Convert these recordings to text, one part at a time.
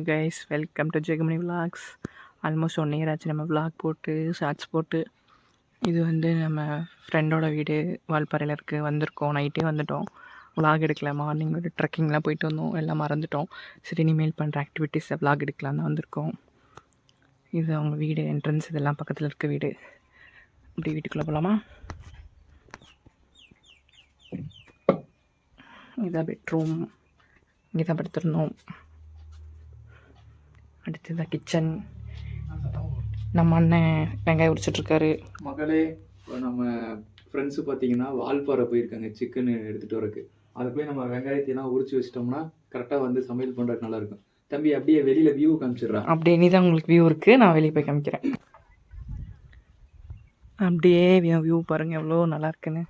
Guys, welcome to Jegamani vlogs. Almost 1 year ஆச்சு நம்ம vlog போட்டு, ஷார்ட்ஸ் போட்டு. இது வந்து நம்ம ஃப்ரெண்டோட வீடு வால்பாறையில் இருக்குது. வந்திருக்கோம், நைட்டே வந்துவிட்டோம். விலாக் எடுக்கல. மார்னிங் ஒரு ட்ரெக்கிங்லாம் போயிட்டு வந்தோம், எல்லாம் மறந்துட்டோம். சரி, இனிமேல் பண்ணுற ஆக்டிவிட்டீஸை விலாக் எடுக்கலாம் தான் வந்திருக்கோம். இது அவங்க வீடு, என்ட்ரன்ஸ் இதெல்லாம் பக்கத்தில் இருக்க வீடு. இப்படி வீட்டுக்குள்ளே போகலாமா? இதான் பெட்ரூம், இங்கே தான் படுத்துருந்தோம். அடுத்ததான் கிச்சன். நம்ம அண்ணன் வெங்காயம் உரிச்சிட்ருக்காரு. மகளே, இப்போ நம்ம ஃப்ரெண்ட்ஸு பார்த்தீங்கன்னா வால்பாறை போயிருக்காங்க சிக்கன் எடுத்துகிட்டு வரக்கு. அதை போய் நம்ம வெங்காயத்தையெல்லாம் உரிச்சு வச்சிட்டோம்னா கரெக்டாக வந்து சமையல் பண்ணுறதுக்கு நல்லாயிருக்கும். தம்பி அப்படியே வெளியில் வியூ காமிச்சிடுறான். அப்படியே நீ தான் உங்களுக்கு வியூ இருக்குது, நான் வெளியே போய் காமிக்கிறேன். அப்படியே வியூ பாருங்கள் எவ்வளோ நல்லா இருக்குன்னு.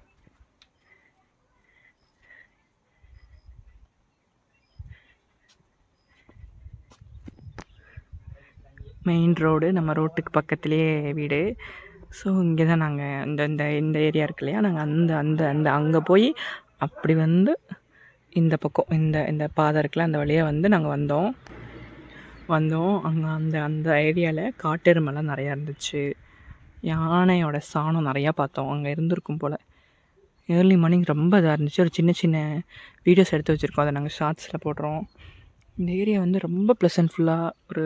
மெயின் ரோடு, நம்ம ரோட்டுக்கு பக்கத்துலேயே வீடு. ஸோ இங்கே தான் நாங்கள் இந்த ஏரியா இருக்கு இல்லையா, நாங்கள் அந்த அங்கே போய் அப்படி வந்து இந்த பக்கம் இந்த பாதை இருக்குல்ல, அந்த வழியாக வந்து நாங்கள் வந்தோம். அங்கே அந்த ஏரியாவில் காட்டெருமெல்லாம் நிறையா இருந்துச்சு. யானையோட சாணம் நிறையா பார்த்தோம். அங்கே இருந்திருக்கும் போல். ஏர்லி மார்னிங் ரொம்ப இதாக இருந்துச்சு. ஒரு சின்ன வீடியோஸ் எடுத்து வச்சுருக்கோம், அதை நாங்கள் ஷார்ட்ஸில் போடுறோம். இந்த ஏரியா வந்து ரொம்ப ப்ளசன்ட்ஃபுல்லாக, ஒரு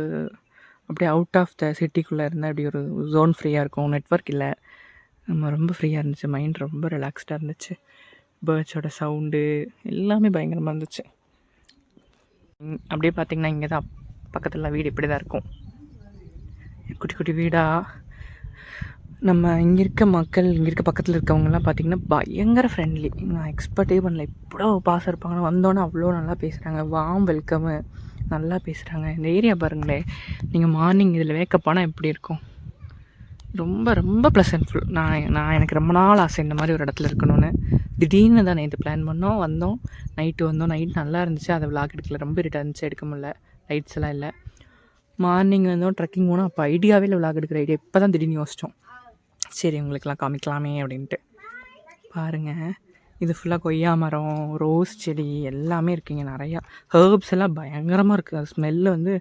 அப்படியே அவுட் ஆஃப் த சிட்டிக்குள்ளே இருந்தால் அப்படி ஒரு ஜோன் ஃப்ரீயாக இருக்கும். நெட்வொர்க் இல்லை, நம்ம ரொம்ப ஃப்ரீயாக இருந்துச்சு. மைண்ட் ரொம்ப ரிலாக்ஸ்டாக இருந்துச்சு. பேர்ட்ஸோட சவுண்டு எல்லாமே பயங்கரமாக இருந்துச்சு. அப்படியே பார்த்திங்கன்னா இங்கே தான் பக்கத்தில் வீடு இப்படி தான் இருக்கும். குட்டி குட்டி வீடாக. நம்ம இங்கே இருக்க மக்கள், இங்கே இருக்க பக்கத்தில் இருக்கவங்கலாம் பார்த்திங்கன்னா பயங்கர ஃப்ரெண்ட்லி. நான் எக்ஸ்பெக்டே பண்ணல இவ்வளோ பாசம் இருப்பாங்க. வந்தோன்னே அவ்வளோ நல்லா பேசுகிறாங்க, வார்ம் வெல்கமு, நல்லா பேசுகிறாங்க. இந்த ஏரியா பாருங்களேன், நீங்கள் மார்னிங் இதில் வேக்கப் ஆனால் எப்படி இருக்கும். ரொம்ப ரொம்ப ப்ளசன்ட்ஃபுல். எனக்கு ரொம்ப நாள் ஆசை இந்த மாதிரி ஒரு இடத்துல இருக்கணும்னு. திடீர்னு தான் நேற்று பிளான் பண்ணோம், வந்தோம். நைட்டு நல்லா இருந்துச்சு. அதை விளாக் எடுக்கல, ரொம்ப இருட்டாக இருந்துச்சு, எடுக்க முடியல. லைட்ஸ் எல்லாம் இல்லை. மார்னிங் வந்தோம், ட்ரெக்கிங் போனோம். அப்போ ஐடியாவே இல்லை விளாக் எடுக்கிற ஐடியா. இப்போ தான் திடீர்னு யோசித்தோம், சரி உங்களுக்கெல்லாம் காமிக்கலாமே அப்படின்ட்டு. பாருங்கள், இது ஃபுல்லாக கொய்யா மரம், ரோஸ் செடி எல்லாமே இருக்குங்க. நிறையா ஹர்ப்ஸ் எல்லாம் பயங்கரமாக இருக்குது. அது ஸ்மெல்லு வந்து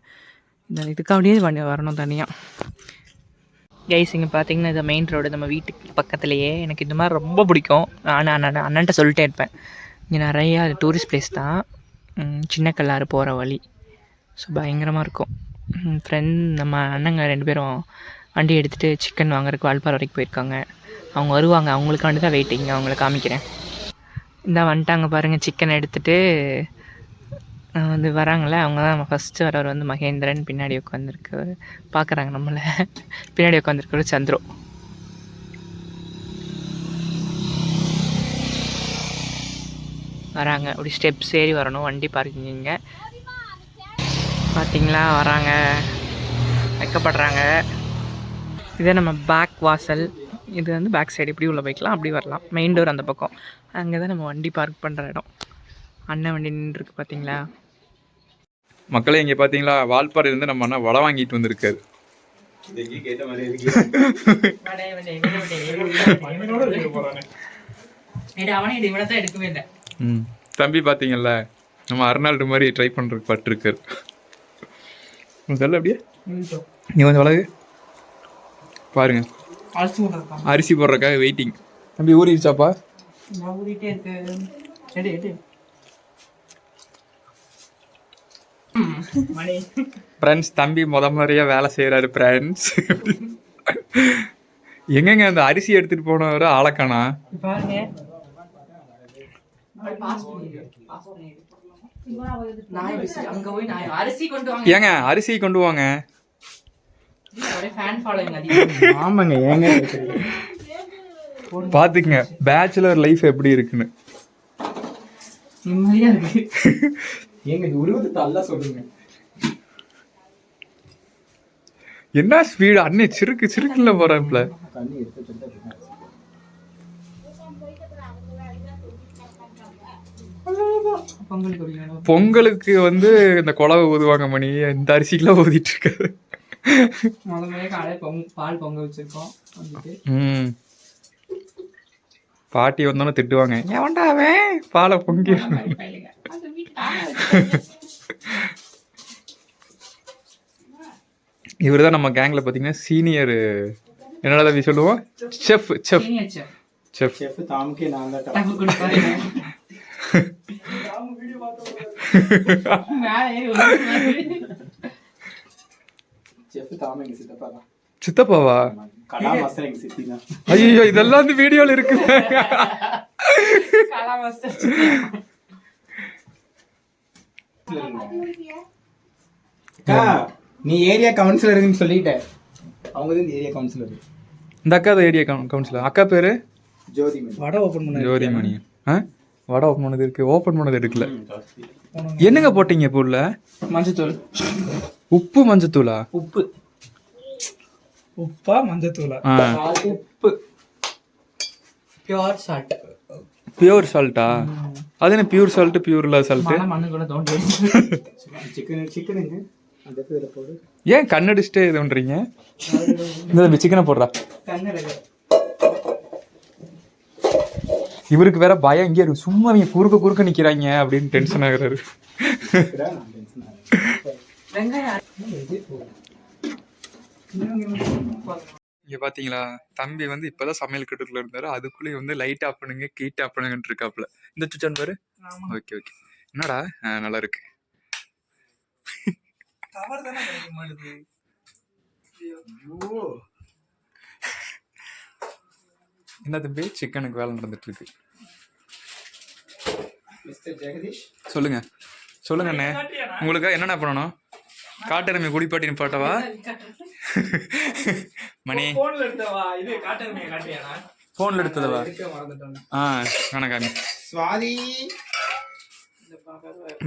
இதுக்காகவே வரணும் தனியாக. கைஸ், இங்கே பார்த்தீங்கன்னா இது மெயின் ரோடு, நம்ம வீட்டுக்கு பக்கத்துலேயே. எனக்கு இந்த மாதிரி ரொம்ப பிடிக்கும். நான் அண்ணன்ட்ட சொல்லிட்டே இருப்பேன். இங்கே நிறையா டூரிஸ்ட் பிளேஸ் தான். சின்ன கல்லாறு போகிற வழி. ஸோ பயங்கரமாக இருக்கும். நம்ம அண்ணங்க 2 பேரும் வண்டி எடுத்துகிட்டு சிக்கன் வாங்குறதுக்கு வால்பாறை வரைக்கும் போயிருக்காங்க. அவங்க வருவாங்க, அவங்களுக்காண்டி தான் வெயிட்டிங். அவங்கள காமிக்கிறேன். இந்த வந்துட்டாங்க பாருங்கள். சிக்கன் எடுத்துகிட்டு வந்து வராங்களே, அவங்க தான். நம்ம ஃபஸ்ட்டு வரவர் வந்து மகேந்திரன். பின்னாடி உட்காந்துருக்கு, பார்க்குறாங்க நம்மளை. பின்னாடி உட்காந்துருக்கவர் சந்திரோ. வராங்க. அப்படி ஸ்டெப்ஸ் ஏறி வரணும், வண்டி பார்க்கிங். இங்கே பார்த்தீங்களா, வராங்க, வைக்கப்படுறாங்க. இதே நம்ம பேக் வாசல். இது வந்து பேக் சைடு, இப்படி உள்ள போய்க்கலாம், அப்படி வரலாம். மெயின் டோர் அந்த பக்கம். அங்கே தான் நம்ம வண்டி பார்க் பண்ணுற இடம். அண்ணன் வண்டி நின்றுருக்கு பார்த்தீங்களா. மக்களே, இங்கே பார்த்தீங்களா, வால்பாறை இருந்து நம்ம அண்ணா வடை வாங்கிட்டு வந்திருக்காரு. தம்பி பார்த்தீங்கல்ல, நம்ம அர்னால்டு மாதிரி ட்ரை பண்ணுறதுக்கு பட்டிருக்காரு. சொல்ல அப்படியே நீ கொஞ்சம் வளகு பாருங்க. அரிசி போடுறதுக்காக வெயிட்டிங். தம்பி ஊறிடுச்சாப்பா? ஃப்ரெண்ட்ஸ், தம்பி முறையா வேலை செய்யறாரு ஃப்ரெண்ட்ஸ். எங்கெங்க அந்த அரிசி எடுத்துட்டு போனவர ஆளக்கானா? ஏங்க அரிசி கொண்டு வாங்க. ஆமாங்க, ஏங்க பாத்துக்கங்க பேச்சுலர் லைஃப் எப்படி இருக்குன்னு. என்ன ஸ்பீடு அண்ணே, சிறுக்குல போறப்பல. பொங்கலுக்கு வந்து இந்த குழவை ஊதுவாங்க மணி, இந்த அரிசிக்கெல்லாம் ஊதிட்டு இருக்காரு. பால் பொங்க வச்சிருக்கோம். பாட்டி வந்தோன்னு திட்டுவாங்க, ஏன்டா அவன் பாலை பொங்கி. இவர் தான் நம்ம கேங்கில் பார்த்தீங்கன்னா சீனியர், என்னடா தம்பி சொல்லுவோம், செஃப் செஃப் செஃப். செஃப் தாமுக்கே நான் தான் டப்பு கொடுப்பாரு. செஃப் தாம எங்க சித்தப்பா தான். சித்தப்பாவா? கடா மாஸ்டர் எங்க சித்தி தான். ஐயோ இதெல்லாம் இந்த வீடியோல இருக்கு. கலா மாஸ்டர். அக்கா, நீ ஏரியா கவுன்சிலர்னு சொல்லிட்ட. அவங்க தான் ஏரியா கவுன்சிலர். இந்த அக்கா தான் ஏரியா கவுன்சிலர். அக்கா பேரு ஜோதிமணி. வடை ஓபன் பண்ண. ஜோதிமணி. வடை ஓப்பன் பண்ணது இருக்கு, ஓப்பன் பண்ணது எடுக்கல. என்னங்க போட்டீங்க இப்போ உள்ள? மஞ்சத்தூள். உப்பு மஞ்சத்தூளா? உப்பு. உப்பா மஞ்சத்தூளா? உப்பு. Pure salt. பியூர் சால்ட்டா? அது என்ன பியூர் சால்ட், பியூர்ல சால்ட்? மண்ணு கூட தோண்டி. சிக்கனுங்க அந்த பேர போடு. ஏன் கண்ணடிச்சிட்டே இது பண்றீங்க? இந்த சிக்கனை போடுறா. இவருக்கு வேற பயம், இங்கே இருக்கு, சும்மா அவங்க குறுக்க நிக்கிறாங்க அப்படின்னு டென்ஷன் ஆகுறாரு. இங்க பாத்தீங்களா, தம்பி வந்து இப்பதான் சமையல் கட்டுக்குள்ள இருந்தாரு, அதுக்குள்ளே வந்து லைட் ஆஃப் பண்ணுங்க, கீட் ஆஃப் பண்ணுங்கன்னு இருக்காப்ல. இந்த சுச்சான் பாரு. Okay okay. என்னடா நல்லா இருக்கு. என்ன தம்பி, சிக்கனுக்கு வேலை நடந்துட்டு இருக்கு. சொல்லுங்க சொல்லுங்க அண்ணே, உங்களுக்கு என்னென்ன பண்ணணும்? காட்டெருமை குடிப்பாட்டி நிப்பாட்டவா? மணி போன்ல எடுத்ததவா? கணக்காமி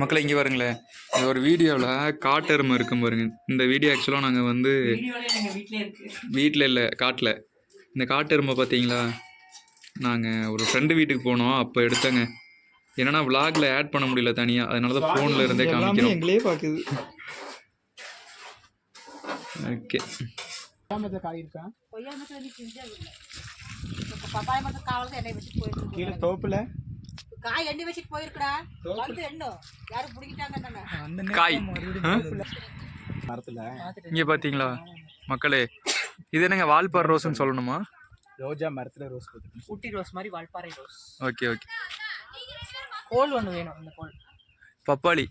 மக்களை இங்கே பாருங்களேன், இது ஒரு வீடியோவில் காட்டெருமை இருக்கும் பாருங்க. இந்த வீடியோ ஆக்சுவலாக நாங்கள் வந்து வீட்டில் இல்லை, காட்டில். இந்த காட்டெருமை பார்த்தீங்களா, நாங்கள் ஒரு ஃப்ரெண்டு வீட்டுக்கு போனோம், அப்போ எடுத்தேங்க. என்னன்னா விளாக்ல ஆட் பண்ண முடியல தனியாக, அதனால தான் ஃபோனில் இருந்தே காமிக்கிறோம். எங்களே பார்க்குது. ஓகே. கீழே தோப்புல காய் எண்ணி வச்சுட்டு போயிருக்கடா. வந்து எண்ணும் யாரும் பிடிக்கிட்டாங்க. காய் மரத்துல இங்கே பார்த்தீங்களா மக்களே, இது என்னங்க வால்பாறை ரோஸ்ன்னு சொல்லணுமா? ரோஜா மரத்துல ரோஸ் போட்டு. ஊட்டி ரோஸ் மாதிரி வால்பாறை ரோஸ். Okay okay. கோல் ஒன்று வேணும். இந்த கோல் பப்பாளி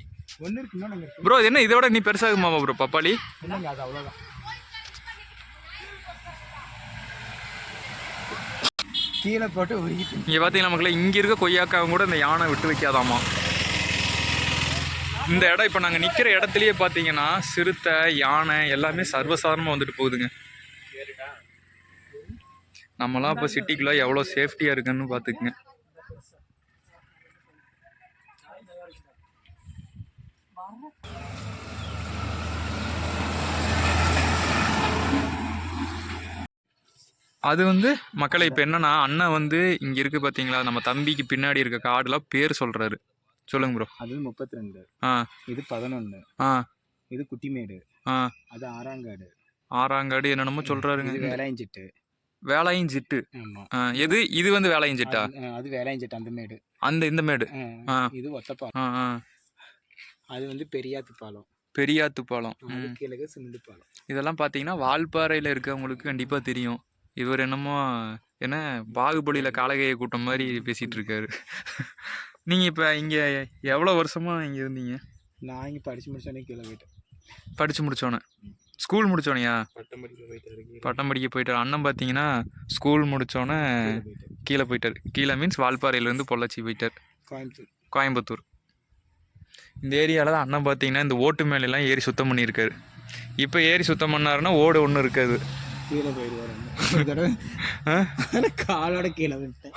ஒன்று இருக்கு, இன்னொன்று இருக்கு. ப்ரோ. என்ன இதோட நீ பெருசாகுமா ப்ரோ பப்பாளி? இல்லைங்க, அது அவ்வளோதான். கீழே போட்டு உருகிட்டு. இங்கே பார்த்தீங்களா மக்களே, இங்கே இருக்க கொய்யாக்காவும் கூட இந்த யானை விட்டு வைக்காதாமா. இந்த இடம் இப்போ நாங்கள் நிற்கிற இடத்துலையே பார்த்தீங்கன்னா சிறுத்தை, யானை எல்லாமே சர்வசாதாரணமாக வந்துட்டு போகுதுங்க. நம்மளாம் இப்போ சிட்டிக்குள்ளே எவ்வளோ சேஃப்டியாக இருக்குன்னு பார்த்துக்குங்க. அது வந்து மக்களை இப்போ என்னன்னா, அண்ணன் வந்து இங்கே இருக்குது பார்த்தீங்களா, நம்ம தம்பிக்கு பின்னாடி இருக்க காடுலாம் பேர் சொல்கிறாரு. சொல்லுங்க ப்ரோ. அது 32. இது 11. இது குட்டிமேடு. அது ஆறாங்காடு. ஆறாங்காடு என்னென்னமோ சொல்கிறாருங்க. இது வேலாயஞ்சிட்டு. வேலாயஞ்சிட்டு. எது இது வந்து வேலாயஞ்சிட்டா? அது வேலாயஞ்சிட்டு அந்த மேடு. இந்த மேடு. இது ஒத்தப்பாலம். அது வந்து பெரியாத்து பாலம். கீழே சிமெண்ட் பாலம். இதெல்லாம் பார்த்தீங்கன்னா வால்பாறையில் இருக்கவங்களுக்கு கண்டிப்பாக தெரியும். இவர் என்னமோ என்ன பாகுபலியில் காலகையை கூட்டம் மாதிரி பேசிகிட்டு இருக்காரு. நீங்கள் இப்போ இங்கே எவ்வளோ வருஷமாக இங்கே இருந்தீங்க? நான் இங்கே படித்து முடிச்சோன்னே கீழே போயிட்டேன். படித்து முடித்தோன்னே? ஸ்கூல் முடித்தோனையா? பட்டம் படிக்க போயிட்டார். அண்ணன் பார்த்தீங்கன்னா ஸ்கூல் முடித்தோன்னே கீழே போயிட்டார். கீழே மீன்ஸ் வால்பாறையிலேருந்து பொள்ளாச்சி போயிட்டார். கோயம்புத்தூர். இந்த ஏரியாவில் தான் அண்ணன் பார்த்தீங்கன்னா இந்த ஓட்டு மேலெல்லாம் ஏறி சுத்தம் பண்ணியிருக்காரு. இப்போ ஏறி சுத்தம் பண்ணாருன்னா ஓடு ஒன்று இருக்காது, கீழே போயிடுவார். காலோட கீழே விட்டேன்.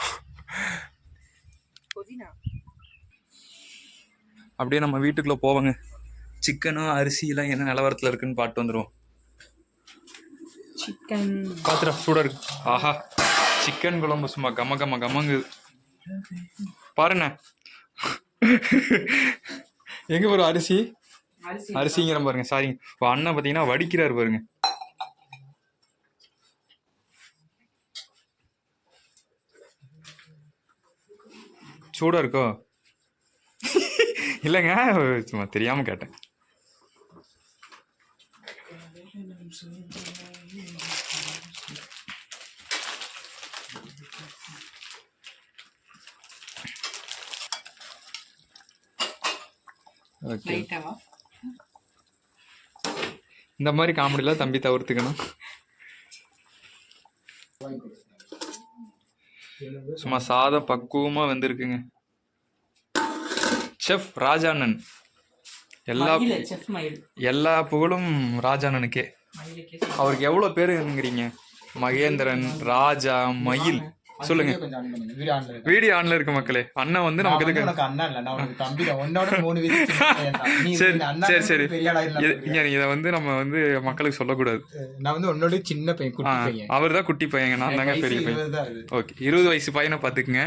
அப்படியே நம்ம வீட்டுக்குள்ளே போவாங்க. சிக்கனும் அரிசியெல்லாம் என்ன நிலவரத்தில் இருக்குன்னு பாட்டு வந்துடுவோம். சிக்கன் பாத்திரம் சூடாக இருக்கு. ஆஹா, சிக்கன் குழம்பு சும்மா கமங்குது பாருண்ணே. எங்கே வரும் அரிசிங்கிற பாருங்க. சாரிங்க, இப்போ அண்ணன் பார்த்தீங்கன்னா வடிக்கிறாரு பாருங்க. சூடாக இருக்கோ? இல்லைங்க, சும்மா தெரியாமல் கேட்டேன். ஓகே. லைட்டாவா இந்த மாதிரி காமெடிலாம் தம்பி தவிர்த்துக்கணும். சும்மா சாதம் பக்குவமாக வந்திருக்குங்க. செஃப் ராஜாண்ணன். செஃப் மயில் எல்லா புகழும் ராஜாண்ணனுக்கே. மயிலுக்கே அவருக்கு எவ்வளோ பேருங்கிறீங்க? மகேந்திரன், ராஜா, மயில். சொல்லுங்க. கொஞ்சம் ஆன் பண்ணுங்க. வீடியோ ஆன்ல இருக்கு. வீடியோ ஆன்ல இருக்கு மக்களே. அண்ணன் வந்து நான் நமக்கு வந்து எதுக்கு? உனக்கு அண்ணா இல்ல, நான் உனக்கு தம்பி தான். உன்னோட 3 வயசு சின்ன பையன் தான். நீ சரி இந்த அண்ணா சரி சரி. பெரிய ஆளா இருந்தா இதை வந்து நம்ம வந்து மக்களுக்கு சொல்லக்கூடாது. நான் வந்து உன்னோட சின்ன பையன், குட்டி பையன். அவர் தான் குட்டி பையங்க, நான் தாங்க பெரிய பையன். 20 தான் அது. ஓகே, 20 வயசு பையனை பார்த்துக்குங்க.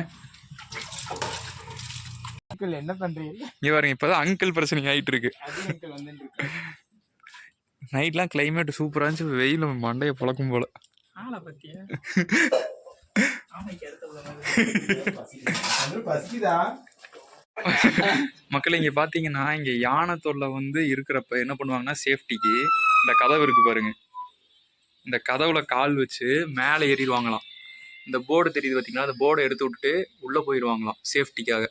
அங்கிள் என்ன பண்றீங்க? இங்க பாருங்க, இப்பதான் அங்கிள் பிரச்சனை ஆயிட்டு இருக்கு. அது அங்கிள் வந்துட்டு இருக்கு. நைட்லாம் கிளைமேட் சூப்பரா இருந்துச்சு, வெயில் மண்டைய புழக்கும் போல. ஆளை பத்தியா ஆமைக்கு அடுத்த அங்கிள் பசிக்குதா? மக்கள் இங்க பாத்தீங்கன்னா, இங்க யானை தொல்லை வந்து இருக்கிறப்ப என்ன பண்ணுவாங்கன்னா, சேஃப்டிக்கு இந்த கதவு இருக்கு பாருங்க, இந்த கதவுல கால் வச்சு மேலே ஏறிடுவாங்களாம். இந்த போர்டு தெரியுது பார்த்தீங்களா, அந்த போர்டை எடுத்து விட்டுட்டு உள்ள போயிடுவாங்களாம் சேஃப்டிக்காக.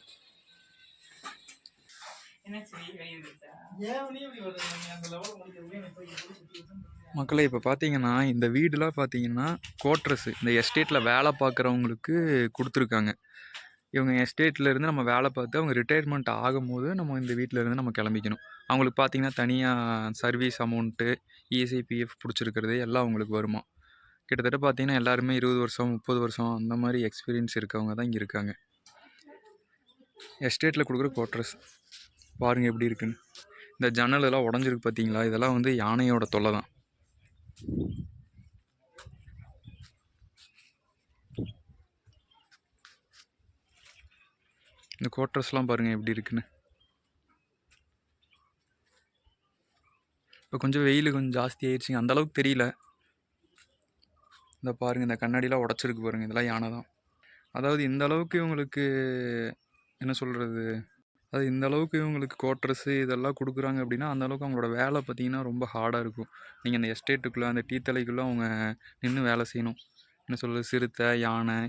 மக்களே இப்போ பார்த்தீங்கன்னா, இந்த வீடுலாம் பார்த்தீங்கன்னா கோட்ரஸ், இந்த எஸ்டேட்டில் வேலை பார்க்குறவங்களுக்கு கொடுத்துருக்காங்க. இவங்க எஸ்டேட்டில் இருந்து நம்ம வேலை பார்த்து அவங்க ரிட்டையர்மெண்ட் ஆகும்போது நம்ம இந்த வீட்டில் இருந்து நம்ம கிளம்பிக்கணும். அவங்களுக்கு பார்த்தீங்கன்னா தனியாக சர்வீஸ் அமௌண்ட்டு, இஎஸ்ஐபிஎஃப் பிடிச்சிருக்கிறது எல்லாம் அவங்களுக்கு வருமா. கிட்டத்தட்ட பார்த்தீங்கன்னா எல்லாருமே 20 வருஷம் 30 வருஷம் அந்த மாதிரி எக்ஸ்பீரியன்ஸ் இருக்கவங்க தான் இங்கே இருக்காங்க. எஸ்டேட்டில் கொடுக்குற கோட்ரஸ் பாருங்கள் எப்படி இருக்குன்னு. இந்த ஜன்னல் எல்லாம் உடஞ்சிருக்கு பார்த்தீங்களா, இதெல்லாம் வந்து யானையோட தொல்லை தான். இந்த கோட்ரஸ்லாம் பாருங்கள் எப்படி இருக்குன்னு. இப்போ கொஞ்சம் வெயில் கொஞ்சம் ஜாஸ்தி ஆயிடுச்சுங்க, அந்தளவுக்கு தெரியல. இந்த பாருங்கள், இந்த கண்ணாடிலாம் உடச்சிருக்கு பாருங்கள், இதெல்லாம் யானை தான். அதாவது இந்த அளவுக்கு இவங்களுக்கு என்ன சொல்கிறது, அது இந்த அளவுக்கு இவங்களுக்கு கோட்ரஸ்ஸு இதெல்லாம் கொடுக்குறாங்க அப்படின்னா, அந்த அளவுக்கு அவங்களோட வேலை பார்த்திங்கன்னா ரொம்ப ஹார்டாக இருக்கும். நீங்கள் அந்த எஸ்டேட்டுக்குள்ளே அந்த டீ தலைக்குள்ளே அவங்க நின்று வேலை செய்யணும். என்ன சொல்கிறது, சிறுத்தை, யானை,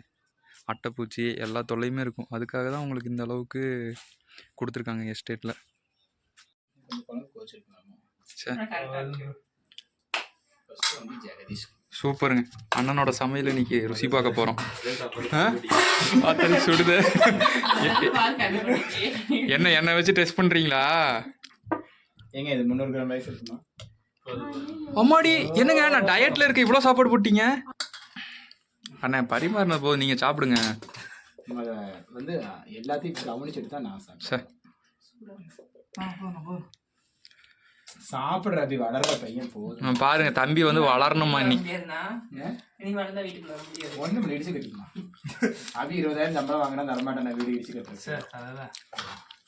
அட்டைப்பூச்சி எல்லா தொல்லையுமே இருக்கும். அதுக்காக தான் அவங்களுக்கு இந்த அளவுக்கு கொடுத்துருக்காங்க எஸ்டேட்டில். சூப்பருங்க, அண்ணனோட சமையல் இன்னைக்கு ருசி பார்க்க போகிறோம். அத்தனை சுடுது. என்ன வச்சு டெஸ்ட் பண்ணுறீங்களா? ஏங்க இது 300 கிராம் ரைஸ் இருக்குமா? அம்மாடி, என்னங்க நான் டயட்டில் இருக்க, இவ்வளோ சாப்பாடு போட்டீங்க? அண்ணா பரிமாறின போது நீங்கள் சாப்பிடுங்க. வந்து எல்லாத்தையும் கவனிச்சுட்டு தான் நான் சாப்பிட்டேன். சாப்பிட்ற அப்படி வளர்ற பையன் போதும். பாருங்க, தம்பி வந்து வளரணுமா நீ ஒன்றும் இடிச்சு கட்டிக்கலாம். அப்படி 20,000 சம்பளம் வாங்கினா தரமாட்டேன், நான் வீடு இடிச்சு கட்டுறேன்.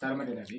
தரமாட்டேன் அப்படி.